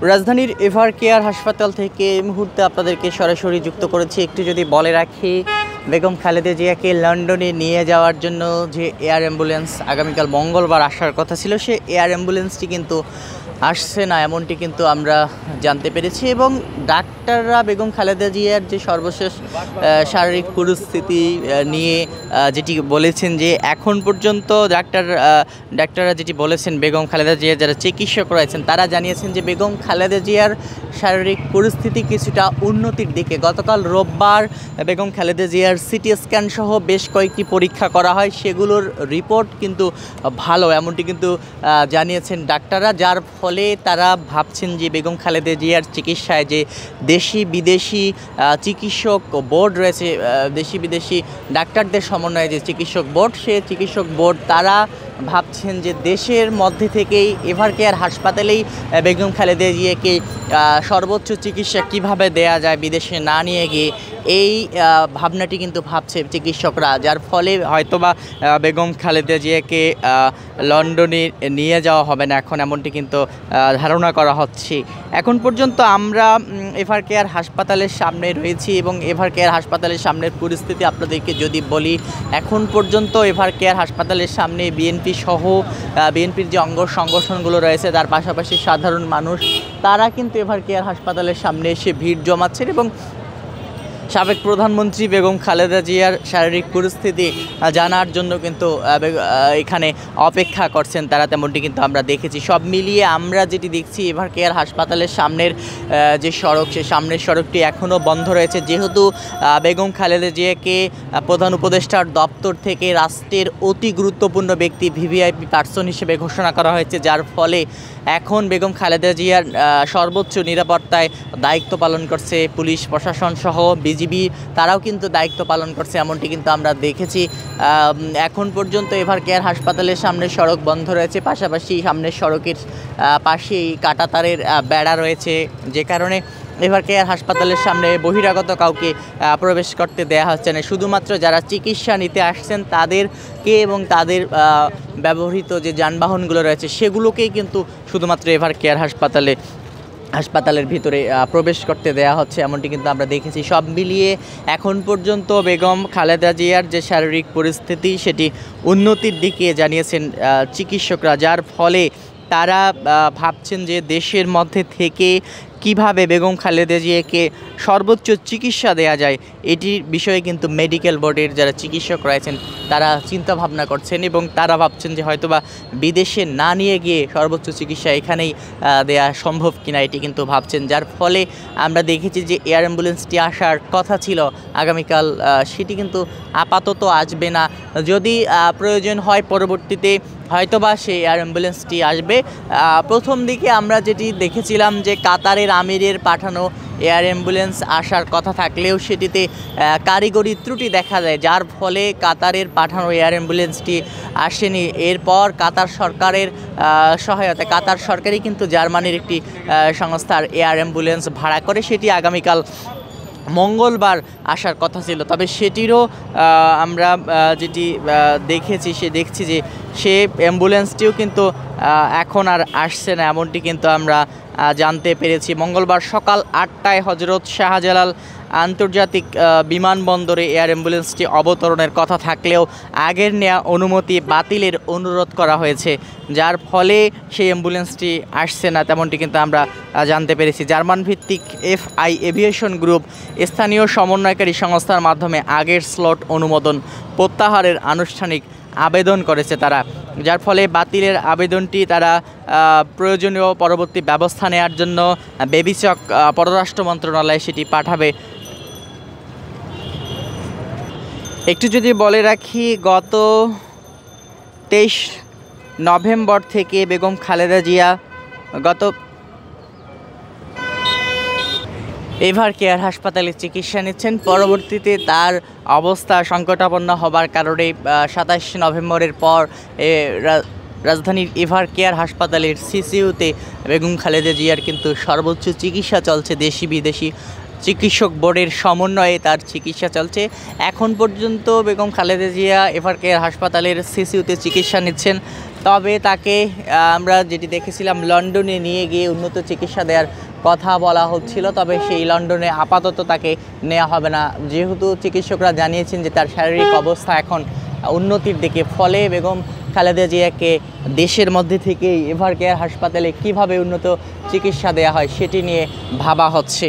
রাজধানীর ever care হাসপাতাল থেকে এই মুহূর্তে আপনাদেরকে সরাসরি যুক্ত করেছি। একটু যদি বলে রাখি, বেগম খালেদা জিয়াকে লন্ডনে নিয়ে যাওয়ার জন্য যে এয়ার অ্যাম্বুলেন্স আগামীকাল মঙ্গলবার আসার কথা ছিল, সে এয়ার অ্যাম্বুলেন্সটি কিন্তু আসছে না, এমনটি কিন্তু আমরা জানতে পেরেছি। এবং ডাক্তাররা বেগম খালেদা জিয়ার যে সর্বশেষ শারীরিক পরিস্থিতি নিয়ে যেটি বলেছেন, যে এখন পর্যন্ত ডাক্তাররা যেটি বলেছেন, বেগম খালেদা জিয়ার যারা চিকিৎসক রয়েছেন তারা জানিয়েছেন যে বেগম খালেদা জিয়ার শারীরিক পরিস্থিতি কিছুটা উন্নতির দিকে। গতকাল রোববার বেগম খালেদা জিয়ার সিটি স্ক্যান সহ বেশ কয়েকটি পরীক্ষা করা হয়, সেগুলোর রিপোর্ট কিন্তু ভালো, এমনটি কিন্তু জানিয়েছেন ডাক্তাররা। যার ফলে তারা ভাবছেন যে বেগম খালেদা জিয়ার চিকিৎসায় যে দেশি বিদেশি চিকিৎসক বোর্ড রয়েছে, দেশি বিদেশি ডাক্তারদের সমন্বয়ে যে চিকিৎসক বোর্ড, সে চিকিৎসক বোর্ড তারা ভাবছেন যে দেশের মধ্যে থেকেই এভার কেয়ার হাসপাতালেই বেগম খালেদা জিয়াকে সর্বোচ্চ চিকিৎসা কিভাবে দেয়া যায় বিদেশে না নিয়ে গিয়ে, এই ভাবনাটি কিন্তু ভাবছে চিকিৎসকরা। যার ফলে হয়তোবা বেগম খালেদা জিয়াকে লন্ডনে নিয়ে যাওয়া হবে না এখন, এমনটি কিন্তু ধারণা করা হচ্ছে। এখন পর্যন্ত আমরা এভার কেয়ার হাসপাতালের সামনে রয়েছি এবং এভার কেয়ার হাসপাতালের সামনের পরিস্থিতি আপনাদেরকে যদি বলি, এখন পর্যন্ত এভার কেয়ার হাসপাতালের সামনে বিএনপি সহ বিএনপির যে অঙ্গ সংগঠনগুলো রয়েছে, তার পাশাপাশি সাধারণ মানুষ, তারা কিন্তু এভার কেয়ার হাসপাতালের সামনে এসে ভিড় জমাচ্ছেন এবং সাবেক প্রধানমন্ত্রী বেগম খালেদা জিয়ার শারীরিক পরিস্থিতি জানার জন্য কিন্তু এখানে অপেক্ষা করছেন তারা, তেমনটি কিন্তু আমরা দেখেছি। সব মিলিয়ে আমরা যেটি দেখছি, এভার কেয়ার হাসপাতালের সামনের যে সড়ক, সে সামনের সড়কটি এখনও বন্ধ রয়েছে, যেহেতু বেগম খালেদা জিয়াকে প্রধান উপদেষ্টার দপ্তর থেকে রাষ্ট্রের অতি গুরুত্বপূর্ণ ব্যক্তি, ভিভিআইপি পার্সন হিসেবে ঘোষণা করা হয়েছে। যার ফলে এখন বেগম খালেদা জিয়ার সর্বোচ্চ নিরাপত্তায় দায়িত্ব পালন করছে পুলিশ প্রশাসন সহ বিজিবি, তারাও কিন্তু দায়িত্ব পালন করছে, এমনটি কিন্তু আমরা দেখেছি। এখন পর্যন্ত এভার কেয়ার হাসপাতালের সামনের সড়ক বন্ধ রয়েছে, পাশাপাশি সামনের সড়কের পাশেই কাঁটাতারের বেড়া রয়েছে, যে কারণে এভার কেয়ার হাসপাতালের সামনে বহিরাগত কাউকে প্রবেশ করতে দেয়া হচ্ছে না। শুধুমাত্র যারা চিকিৎসা নিতে আসছেন তাদেরকে এবং তাদের ব্যবহৃত যে যানবাহনগুলো রয়েছে সেগুলোকেই কিন্তু শুধুমাত্র এভার কেয়ার হাসপাতালের ভিতরে প্রবেশ করতে দেয়া হচ্ছে, এমনটি কিন্তু আমরা দেখেছি। সব মিলিয়ে এখন পর্যন্ত বেগম খালেদা জিয়ার যে শারীরিক পরিস্থিতি, সেটি উন্নতির দিকে জানিয়েছেন চিকিৎসকরা। যার ফলে তারা ভাবছেন যে দেশের মধ্যে থেকে কিভাবে বেগম খালেদা জিয়াকে সর্বোচ্চ চিকিৎসা দেয়া যায়, এটির বিষয়ে কিন্তু মেডিকেল বোর্ডের যারা চিকিৎসক রয়েছেন তারা চিন্তা ভাবনা করছেন এবং তারা ভাবছেন যে হয়তোবা বিদেশে না নিয়ে গিয়ে সর্বোচ্চ চিকিৎসা এখানেই দেয়া সম্ভব কিনা, এটি কিন্তু ভাবছেন। যার ফলে আমরা দেখেছি যে এয়ার অ্যাম্বুলেন্সটি আসার কথা ছিল আগামীকাল, সেটি কিন্তু আপাতত আসবে না। যদি প্রয়োজন হয় পরবর্তীতে হয়তোবা সেই এয়ার অ্যাম্বুলেন্সটি আসবে। প্রথম দিকে আমরা যেটি দেখেছিলাম যে কাতারের আমিরের পাঠানো এয়ার অ্যাম্বুলেন্স আসার কথা থাকলেও সেটিতে কারিগরি ত্রুটি দেখা যায়, যার ফলে কাতারের পাঠানো এয়ার অ্যাম্বুলেন্সটি আসেনি। এরপর কাতার সরকারের সহায়তা, কাতার সরকারই কিন্তু জার্মানির একটি সংস্থার এয়ার অ্যাম্বুলেন্স ভাড়া করে, সেটি আগামীকাল মঙ্গলবার আসার কথা ছিল। তবে সেটিরও আমরা যেটি দেখছি যে সে অ্যাম্বুলেন্সটিও কিন্তু এখন আর আসছে না, এমনটি কিন্তু আমরা জানতে পেরেছি। মঙ্গলবার সকাল 8টায় হজরত শাহজালাল আন্তর্জাতিক বিমানবন্দরে এয়ার অ্যাম্বুলেন্সটি অবতরণের কথা থাকলেও আগের নেওয়া অনুমতি বাতিলের অনুরোধ করা হয়েছে, যার ফলে সেই অ্যাম্বুলেন্সটি আসছে না, তেমনটি কিন্তু আমরা জানতে পেরেছি। জার্মান ভিত্তিক এফআই এভিয়েশন গ্রুপ স্থানীয় সমন্বয়কারী সংস্থার মাধ্যমে আগের স্লট অনুমোদন প্রত্যাহারের আনুষ্ঠানিক আবেদন করেছে তারা, যার ফলে বাতিলের আবেদনটি তারা প্রয়োজনীয় পরবর্তী ব্যবস্থা নেওয়ার জন্য বেবিচক পররাষ্ট্র মন্ত্রণালয়ে সেটি পাঠাবে। একটু যদি বলে রাখি, গত 23 নভেম্বর থেকে বেগম খালেদা জিয়া এভার কেয়ার হাসপাতালে চিকিৎসা নিচ্ছেন। পরবর্তীতে তার অবস্থা সংকটাপন্ন হবার কারণে 27 নভেম্বরের পর রাজধানীর এভার কেয়ার হাসপাতালের সিসিইউতে বেগম খালেদা জিয়ার কিন্তু সর্বোচ্চ চিকিৎসা চলছে, দেশি বিদেশি চিকিৎসক বোর্ডের সমন্বয়ে তার চিকিৎসা চলছে। এখন পর্যন্ত বেগম খালেদা জিয়া এভার কেয়ার হাসপাতালের সিসিইউতে চিকিৎসা নিচ্ছেন। তবে তাকে আমরা যেটি দেখেছিলাম লন্ডনে নিয়ে গিয়ে উন্নত চিকিৎসা দেওয়ার কথা বলা হচ্ছিল, তবে সেই লন্ডনে আপাতত তাকে নেওয়া হবে না, যেহেতু চিকিৎসকরা জানিয়েছেন যে তার শারীরিক অবস্থা এখন উন্নতির দিকে। ফলে বেগম খালেদা জিয়াকে দেশের মধ্যে থেকেই এভারকেয়ার হাসপাতালে কিভাবে উন্নত চিকিৎসা দেওয়া হয় সেটি নিয়ে ভাবা হচ্ছে।